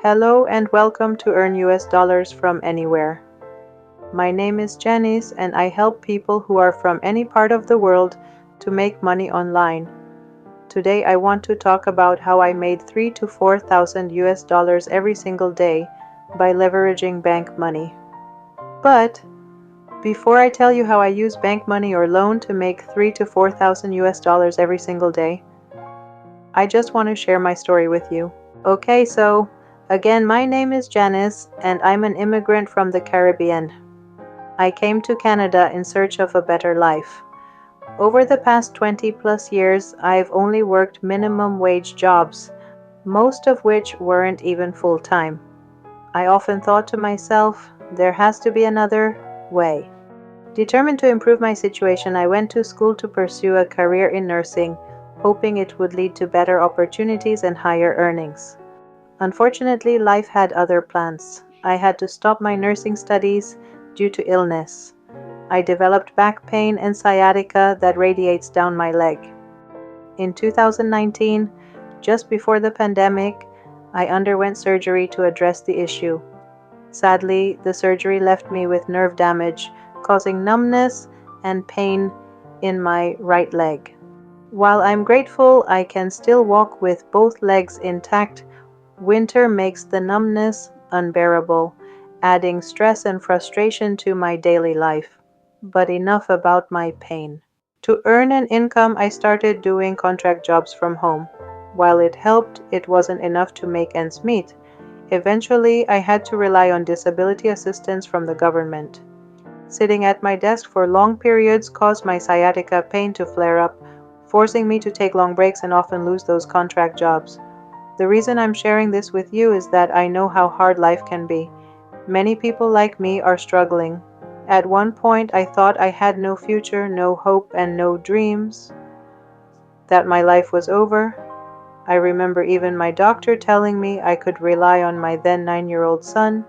Hello and welcome to Earn US Dollars From Anywhere. My name is Janice and I help people who are from any part of the world to make money online. Today I want to talk about how I made $3,000 to $4,000 US dollars every single day by leveraging bank money. But before I tell you how I use bank money or loan to make $3,000 to $4,000 US dollars every single day, I just want to share my story with you. Okay, so again, my name is Janice, and I'm an immigrant from the Caribbean. I came to Canada in search of a better life. Over the past 20 plus years, I've only worked minimum wage jobs, most of which weren't even full-time. I often thought to myself, there has to be another way. Determined to improve my situation, I went to school to pursue a career in nursing, hoping it would lead to better opportunities and higher earnings. Unfortunately, life had other plans. I had to stop my nursing studies due to illness. I developed back pain and sciatica that radiates down my leg. In 2019, just before the pandemic, I underwent surgery to address the issue. Sadly, the surgery left me with nerve damage, causing numbness and pain in my right leg. While I'm grateful I can still walk with both legs intact, winter makes the numbness unbearable, adding stress and frustration to my daily life. But enough about my pain. To earn an income, I started doing contract jobs from home. While it helped, it wasn't enough to make ends meet. Eventually, I had to rely on disability assistance from the government. Sitting at my desk for long periods caused my sciatica pain to flare up, forcing me to take long breaks and often lose those contract jobs. The reason I'm sharing this with you is that I know how hard life can be. Many people like me are struggling. At one point, I thought I had no future, no hope, and no dreams, that my life was over. I remember even my doctor telling me I could rely on my then 9-year-old son,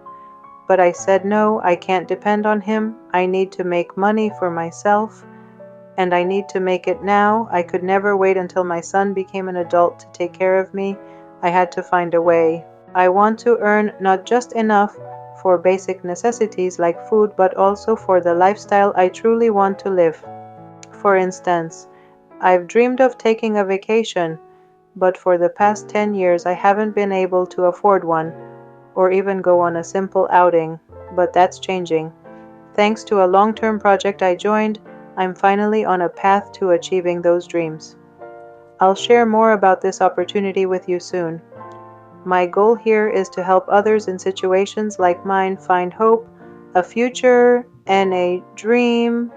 but I said no, I can't depend on him. I need to make money for myself, and I need to make it now. I could never wait until my son became an adult to take care of me. I had to find a way. I want to earn not just enough for basic necessities like food, but also for the lifestyle I truly want to live. For instance, I've dreamed of taking a vacation, but for the past 10 years I haven't been able to afford one, or even go on a simple outing, but that's changing. Thanks to a long-term project I joined, I'm finally on a path to achieving those dreams. I'll share more about this opportunity with you soon. My goal here is to help others in situations like mine find hope, a future, and a dream,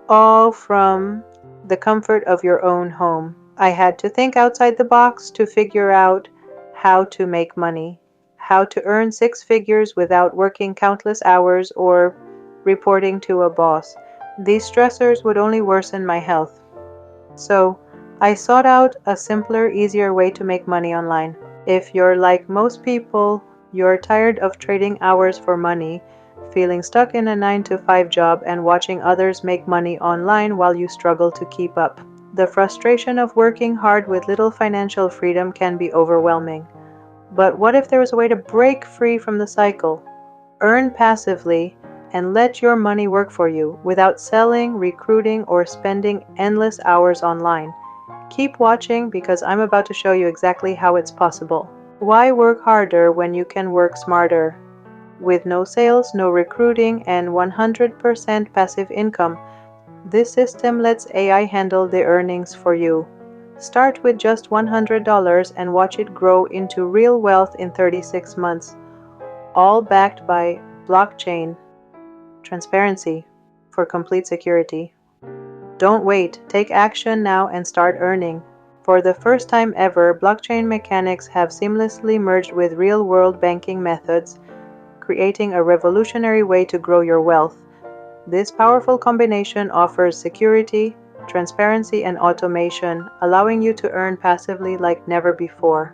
all from the comfort of your own home. I had to think outside the box to figure out how to make money, how to earn 6 figures without working countless hours or reporting to a boss. These stressors would only worsen my health. So, I sought out a simpler, easier way to make money online. If you're like most people, you're tired of trading hours for money, feeling stuck in a 9-to-5 job and watching others make money online while you struggle to keep up. The frustration of working hard with little financial freedom can be overwhelming. But what if there was a way to break free from the cycle? Earn passively and let your money work for you without selling, recruiting, or spending endless hours online. Keep watching because I'm about to show you exactly how it's possible. Why work harder when you can work smarter? With no sales, no recruiting, and 100% passive income, this system lets AI handle the earnings for you. Start with just $100 and watch it grow into real wealth in 36 months, all backed by blockchain transparency for complete security. Don't wait, take action now and start earning. For the first time ever, blockchain mechanics have seamlessly merged with real-world banking methods, creating a revolutionary way to grow your wealth. This powerful combination offers security, transparency, and automation, allowing you to earn passively like never before.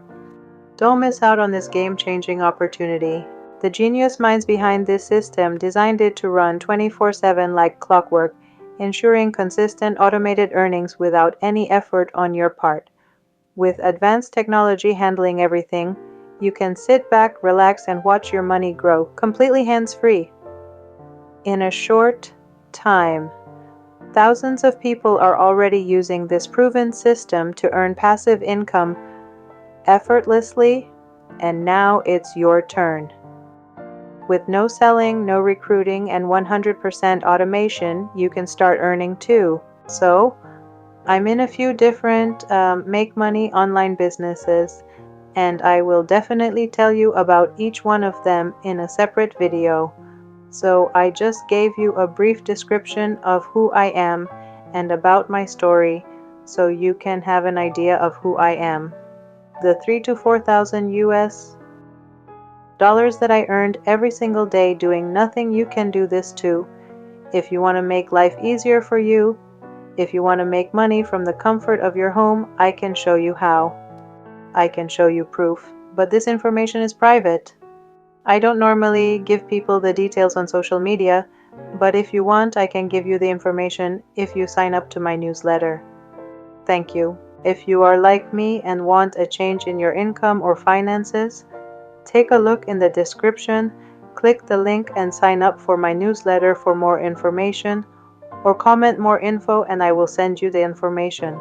Don't miss out on this game-changing opportunity. The genius minds behind this system designed it to run 24/7 like clockwork, ensuring consistent automated earnings without any effort on your part. With advanced technology handling everything, You can sit back, relax, and watch your money grow, completely hands-free. In a short time, thousands of people are already using this proven system to earn passive income effortlessly, and now it's your turn. With no selling, no recruiting, and 100% automation, you can start earning too. So, I'm in a few different make money online businesses, and I will definitely tell you about each one of them in a separate video. So I just gave you a brief description of who I am and about my story, so you can have an idea of who I am. The 3,000 to 4,000 US dollars that I earned every single day doing nothing, you can do this too. If you want to make life easier for you, if you want to make money from the comfort of your home, I can show you how. I can show you proof, but this information is private. I don't normally give people the details on social media, but if you want, I can give you the information if you sign up to my newsletter. Thank you. If you are like me and want a change in your income or finances, take a look in the description, click the link and sign up for my newsletter for more information, or comment more info and I will send you the information.